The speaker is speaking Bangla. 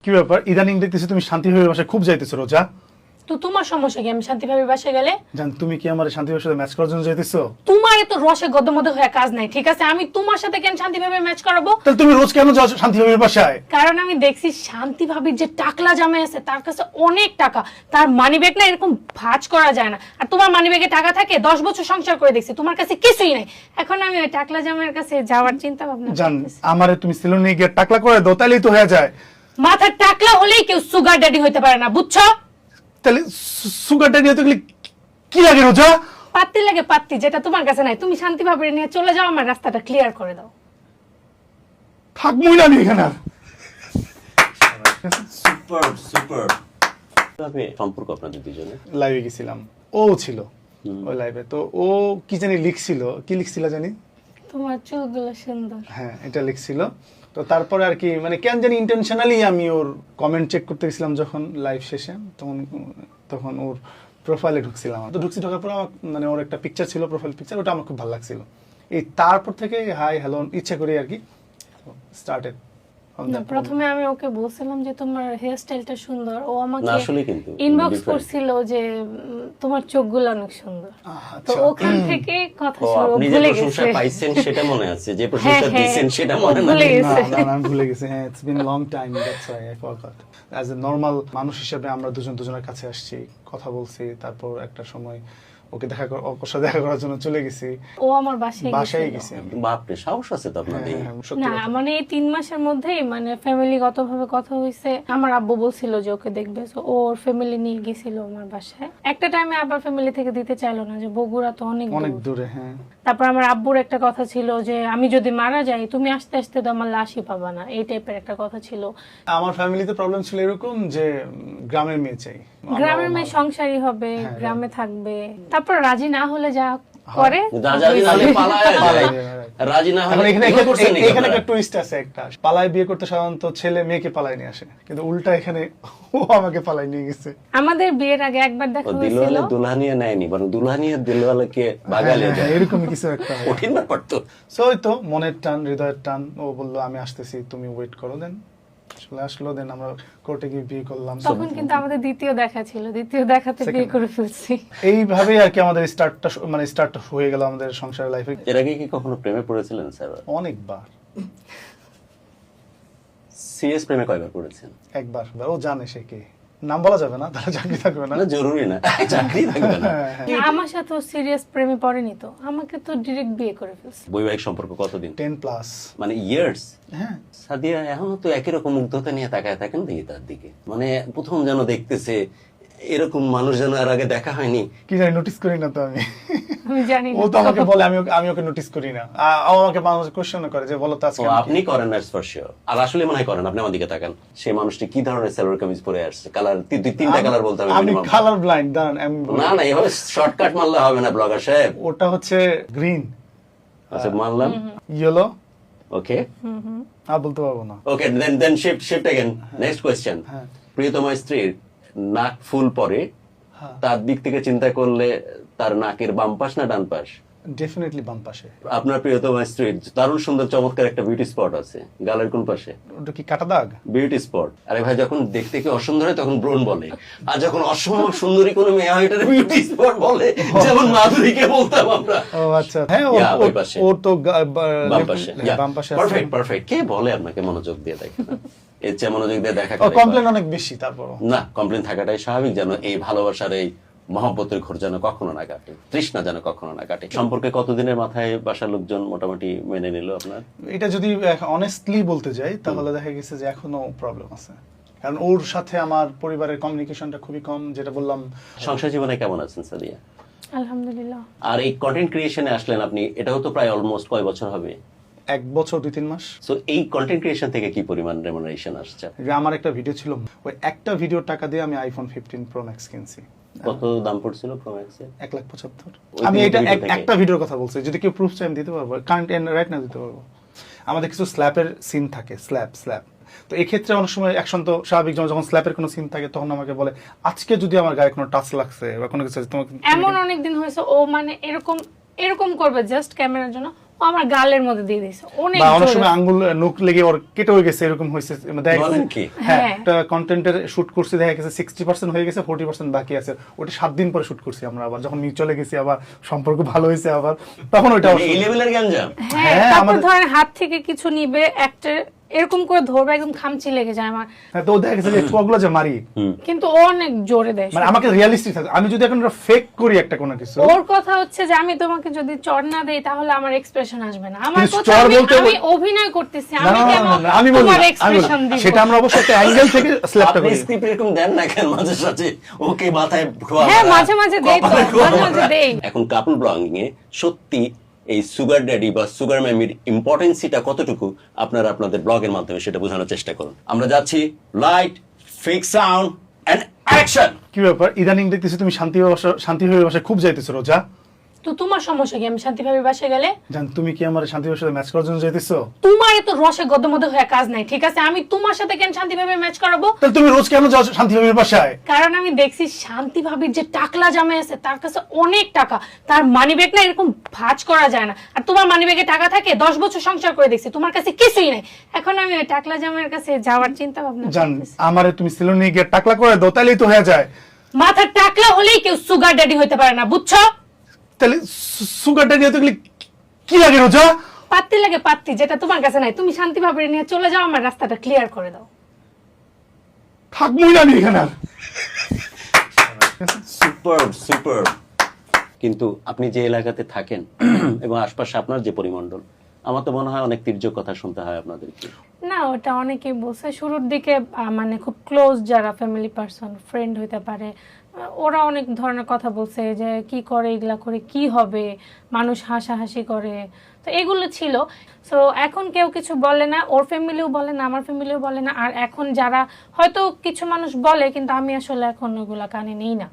কি ব্যাপার ইদানিং দেখতেছি তুমি শান্তিভাবে বাসায় খুব যাইতেছো রোজা? তো তোমার সমস্যা কি আমি শান্তিভাবে বাসায় গেলে? জান তুমি কি আমার শান্তিভাবে সাথে ম্যাচ করার জন্য যাইতেছো? তোমার এত রসে গদমদে হয়ে কাজ নাই, ঠিক আছে? আমি তোমার সাথে কেন শান্তিভাবে ম্যাচ করাবো? তাহলে তুমি রোজ কেন যাও শান্তিভাবে বাসায়? কারণ আমি দেখছি শান্তিভাবে যে টাকলা জামাই আছে তার কাছে অনেক টাকা, তার মানিব্যাগ না এরকম ভাঁজ করা যায় না। আর তোমার মানিব্যাগে টাকা থাকে, 10 বছর সংসার করে দেখছি, তোমার কাছে কিছুই নাই। এখন আমি ওই টাকলা জামাইয়ের কাছে যাওয়ার চিন্তা ভাবনা জান করতেছি। আমারে তুমি সেলুনে গিয়ে টাকলা করে দাও তাহলেই তো হয়ে যায়। মাথার টাকলা হলেই কেউ সুগার ড্যাডি হইতে পারে না, বুঝছো? তাহলে সুগার ড্যাডি হতে গেলে কি লাগে রোজা? পাত্তি লাগে পাত্তি, যেটা তোমার কাছে নাই। তুমি শান্তিভাবে নিয়ে চলে যাও, আমার রাস্তাটা ক্লিয়ার করে দাও। থাকবই না আমি এখানে আর। সুপার সুপার ভাবে সম্পর্ক আপনাদের দুজনে। লাইভে গেছিলাম, ও ছিল ওই লাইভে। তো ও কি জানি লিখছিল, কি লিখছিল জানি, তোমার চুলগুলো সুন্দর। হ্যাঁ এটা লিখছিল। তো তারপরে আর কি মানে কেন জানি ইন্টেনশনালি আমি ওর কমেন্ট চেক করতে গেছিলাম যখন লাইভ শেষে, তখন ওর প্রোফাইলে ঢুকছিলাম। তো ঢোকার পর আমার মানে ওর একটা পিকচার ছিল, প্রোফাইল পিকচার, ওটা আমার খুব ভালো লাগছিল। এই তারপর থেকে হাই হ্যালো ইচ্ছা করি আর কি স্টার্টেড। না, প্রথমে আমি ওকে বলছিলাম যে তোমার হেয়ার স্টাইলটা সুন্দর, ও না আমাকে আসলে কিন্তু ইনবক্স different। করছিল যে তোমার চোখগুলো অনেক সুন্দর। তো আচ্ছা ওখান থেকে কথা ও, শুরু, আপনি যে ভুলে প্রশংসা গেছে। পাইছেন সেটা মনে আছে, যে প্রশংসা হ্যাঁ, দিয়েছেন সেটা ও মনে ভুলে নাই। গেছে। না আমি ভুলে গেছি। হ্যাঁ it's been long time, that's why I forgot. As a normal মানুষ হিসেবে আমরা দুজনের কাছে আসছি, কথা বলছি, তারপর একটা সময় ওকে ওর সাথে দেখা করার জন্য চলে গেছি, ও আমার বাসায় বাসায় গেছিল। গেছি আমি। বাপরে সাহস আছে তো আপনাদের। হ্যাঁ, সত্যি না কথা। মানে এই 3 মাসের মধ্যেই মানে ফ্যামিলিগত ভাবে কথা হইছে। আমার আব্বু বলছিল যে ওকে দেখবে, তো ওর ফ্যামিলি নিয়ে গেছিল আমার বাসায়। একটা টাইমে আবার ফ্যামিলি থেকে দিতে চাইলো না, যে বগুড়া তো অনেক অনেক দূর। দূরে। হ্যাঁ তারপর আমার আব্বুর একটা কথা ছিল যে আমি যদি মারা যাই তুমি আস্তে আস্তে তো আমার লাশই পাবা না, এই টাইপের একটা কথা ছিল। আমার ফ্যামিলিতে প্রবলেম ছিল এরকম যে গ্রামের মেয়ে চাই, গ্রামের মেয়ে সংসারী হবে, হ্যাঁ, গ্রামে থাকবে। তারপর রাজি না হলে যা করে রাজি না হলে পালায় যায়। রাজি না এখন হলে এখানে এগুলো করছেন নাকি এখানে আপনারা? একটা টুইস্ট আছে। একটা পালায় বিয়ে করতে সাধারণত ছেলে মেয়েকে পালায় নিয়ে আসে, কিন্তু উল্টা এখানে ও আমাকে পালায় নিয়ে গেছে। আমাদের বিয়ের আগে একবার ও দেখা হয়েছিল। দিলওয়ালে দুলহানিয়া নেয়নি, বরং দুলহানিয়া দিলওয়ালাকে বাগালে হ্যাঁ, যায়। এরকম কিছু একটা হয়। কঠিন ব্যাপার তো। সো ওই তো মনের টান, হৃদয়ের টান। ও বললো আমি আসতেছি, তুমি ওয়েট করো। দেন আসলে আসলো, দেন আমরা কোর্টে গিয়ে বিয়ে করলাম। তখন কিন্তু আমাদের দ্বিতীয় দেখা ছিল, দ্বিতীয় দেখাতে বিয়ে করে ফেলছি। এইভাবেই আর কি আমাদের স্টার্টটা হয়ে গেল আমাদের সংসারের লাইফে। এর আগে কি কখনো প্রেমে পড়েছিলেন স্যার? অনেকবার। সিরিয়াস প্রেমে কয়বার পড়েছেন? একবার। ও জানে সে কে, নাম বলা যাবে না, তাহলে চাকরি থাকবে না। না জরুরি না, চাকরি থাকবে না। হ্যাঁ, হ্যাঁ। না, আমার সাথে সিরিয়াস প্রেমে পড়েনি তো, আমাকে তো ডিরেক্ট বিয়ে করে ফেলছে। বৈবাহিক সম্পর্ক কতদিন? 10+। মানে ইয়ার্স? হ্যাঁ সাদিয়া এখনো তো একই রকম মুগ্ধতা নিয়ে তাকায় থাকেন দেখি তার দিকে, মানে প্রথম যেন দেখতেছে, এরকম মানুষ যেন আর আগে দেখা হয়নি। কি জানি, নোটিস করি না তো আমি। আমি জানি ও না। তো আমাকে বলে, আমি ওকে নোটিস করি না। ও আমাকে মানুষ কোশ্চেন করে যে বলো তো আজকে ও আমি কি- আপনি করেন না স্পর্শ, আর আসলে মনে হয় করেন। আপনি আমার দিকে তাকান, সেই মানুষটি কি ধরনের সালোয়ার কামিজ পরে আসছে, কালার তিনটা কালার বলতে হবে আমি minimum। Colour blind. দাঁড়ান আমি বলি। না না এভাবে শর্টকাট মারলে হবে না ব্লগার সাহেব। ওটা হচ্ছে গ্রিন, আচ্ছা মানলাম, ইয়েলো, ওকে আর বলতে পারবো না। ওকে দেন শিফট अगेन। Next question. হ্যাঁ। প্রিয়তমা স্ত্রীর নাক ফুল পরে, হ্যাঁ। তার দিক থেকে চিন্তা করলে তার নাকের বাম পাশ না ডান পাশ? ডেফিনেটলি বাম পাশে। আপনার প্রিয়তমা স্ত্রীর দারুণ সুন্দর চমৎকার একটা বিউটি স্পট আছে, গালের কোন পাশে? ওটা কি কাটা দাগ? Beauty spot. আরে ভাই যখন দেখতে কি অসুন্দর হয় তখন ব্রণ বলে, আর যখন অসম্ভব সুন্দরী কোনো মেয়ে হয় এটার বিউটি স্পট বলে, যেমন মাধুরীকে বলতাম আমরা। ও আচ্ছা। হ্যাঁ Yeah, ওই পাশে। ওর তো বাম পাশে। বাম পাশে আছে। পারফেক্ট। কে বলে আপনাকে মনোযোগ দিয়ে দেখেন? এর চেয়ে মনোযোগ দিয়ে দেখা ও কমপ্লেন অনেক বেশি। তারপরও না, কমপ্লেন থাকাটাই স্বাভাবিক, যেন এই ভালোবাসার এই মহব্বতের ঘোর যেন কখনো না কাটে, তৃষ্ণা যেন কখনো না কাটে। সম্পর্কে কতদিনের মাথায় বাসার লোকজন মোটামুটি মেনে নিল আপনার? এটা যদি অনেস্টলি বলতে যাই তাহলে দেখা গেছে যে এখনো প্রবলেম আছে, কারণ ওর সাথে আমার পরিবারের কমিউনিকেশনটা খুবই কম, যেটা বললাম। সংসার জীবনে কেমন আছেন সাদিয়া? আলহামদুলিল্লাহ। আর এই কন্টেন্ট ক্রিয়েশনে আসলেন আপনি, এটাও তো প্রায় অলমোস্ট কয় বছর হবে? 1 বছর 2-3 মাস। সো এই কন্টেন্ট ক্রিয়েশন থেকে কি পরিমাণ রেমুনারেশন আসছে? যে আমার একটা ভিডিও ছিল, ওই একটা ভিডিওর টাকা দিয়ে আমি আইফোন 15 প্রো ম্যাক্স কিনছি। কত দাম পড়ছিল প্রো ম্যাক্সের? 1,75,000। ওই আমি এটা ভিডিও থেকে? একটা ভিডিওর কথা বলছি, যদি কেউ প্রুফ চাই আমি দিতে পারবো, কারেন্ট রাইট না দিতে পারবো। আমাদের কিছু স্ল্যাপের সিন থাকে, স্ল্যাপ। তো এই ক্ষেত্রে অনেক সময় অ্যাকশন তো স্বাভাবিক, যখন স্ল্যাপের কোনো সিন থাকে তখন আমাকে বলে আজকে যদি আমার গায়ে কোনো টাচ লাগছে বা কোনো কিছু আছে, তোমাকে এমন অনেক দিন হয়েছে ও মানে এরকম করবে জাস্ট ক্যামেরার জন্য, ও আমার গালের মধ্যে দিয়ে দিয়েছে অনেক বা অনেক জোরে। সময় আঙ্গুল নখ লেগে ওর কেটে হয়ে গেছে, এরকম হয়েছে। দেখা গেছে বলেন কি? হ্যাঁ, হ্যাঁ। একটা কন্টেন্টের শুট করছি, দেখা গেছে 60% হয়ে গেছে, 40% বাকি আছে। ওটা 7 দিন পরে শুট করছি আমরা, আবার যখন চলে গেছি, আবার সম্পর্ক ভালো হয়েছে, আবার তখন ওইটা মানে এই লেভেলের গ্যাঞ্জাম। হ্যাঁ, হ্যাঁ, তারপর আমাদের- ধরেন হাত থেকে কিছু নিবে একটা এরকম করে ধরবে, একদম খামচি লেগে যায় আমার, হ্যাঁ, তো দেখা গেছে যে ছোঁয়াগুলো যে মারি, কিন্তু ও অনেক জোরে দেয়। মানে আমাকে রিয়ালিস্টিক থাকে। আমি যদি এখন ফেক করি একটা কোনো কিছু, ওর কথা হচ্ছে যে আমি তোমাকে যদি চড় না দেই তাহলে আমার এক্সপ্রেশন আসবে না। আমার কিন্তু কথা চড় আমি বলতে- আমি অভিনয় করতেছি, না, আমি না, না, কেন না, না, আমি বলি তোমার না, আমি বলি এক্সপ্রেশন না। দিব? সেটা আমরা অবশ্যই একটা অ্যাঙ্গেল থেকে স্ল্যাপটা আপনি করি। স্ক্রিপ্ট এরকম দেন না কেন মাঝে সাঝে? ওকে মাথায় খোয়া হ্যাঁ, মারা, মাঝে মাঝে দেই তো, কপালে খোয়া মাঝে মাঝে মারা। দেই। এখন কাপল ব্লগিং এ সত্যি এই সুগার ড্যাডি বা সুগার ম্যামির ইম্পর্টেন্সিটা কতটুকু আপনারা আপনাদের ব্লগের মাধ্যমে সেটা বোঝানোর চেষ্টা করুন। আমরা যাচ্ছি, light, fix sound and action. কি ব্যাপার, ইদানিং দেখতেছি তুমি শান্তি হয়ে বাসায় খুব যাইতেছো রোজা। তো তোমার সমস্যা কি আমি শান্তিভাবে বাসায় গেলে? জান, তুমি কি আমার শান্তি সাথে ম্যাচ করার জন্য যাইতেছো? তোমার এত রসে গদমদ হয়ে কাজ নাই, ঠিক আছে? আমি তোমার সাথে কেন শান্তিভাবে ম্যাচ করাবো? তাহলে তুমি রোজ কেন যাও শান্তি বাসায়? কারণ আমি দেখছি শান্তি ভাবির যে টাকলা জামাই আছে তার কাছে অনেক টাকা, তার মানি ব্যাগ না এরকম ভাঁজ করা যায় না। আর তোমার মানি ব্যাগে টাকা থাকে, 10 বছর সংসার করে দেখছি, তোমার কাছে কিছুই নাই। এখন আমি ওই টাকলা জামাইয়ের কাছে যাওয়ার চিন্তা ভাবনা জান, করতেছি। আমারে তুমি সিলোনে গিয়ে টাকলা করে দাও, তাহলেই তো হয়ে যায়। মাথার টাকলা হলেই কেউ সুগার ড্যাডি হতে পারে না, বুঝছো? তাহলে সুগারটা নিয়ে তো গেলে কি লাগে রোজা? পাত্তি লাগে পাত্তি, যেটা তোমার কাছে নাই। তুমি শান্তি ভাবে নিয়ে চলে যাও, আমার রাস্তাটা ক্লিয়ার করে দাও। থাকবোই না আমি এখানে আর। Super super. কিন্তু আপনি যে এলাকাতে থাকেন এবং আশপাশে আপনার যে পরিমণ্ডল, আমার তো মনে হয় অনেক তির্যক কথা শুনতে হয় আপনাদেরকে। না, ওটা অনেকেই বলছে শুরুর দিকে, মানে খুব ক্লোজ যারা ফ্যামিলি পার্সন, ফ্রেন্ড হইতে পারে, ওরা অনেক ধরনের কথা বলছে যে কি করে, এগুলা করে কি হবে, মানুষ হাসাহাসি করে, তো এগুলো ছিল। সো এখন কেউ কিছু বলে না, ওর ফ্যামিলিও বলে না, আমার ফ্যামিলিও বলে না। আর এখন যারা হয়তো কিছু মানুষ বলে, কিন্তু আমি আসলে এখন ওগুলা কানে নেই না।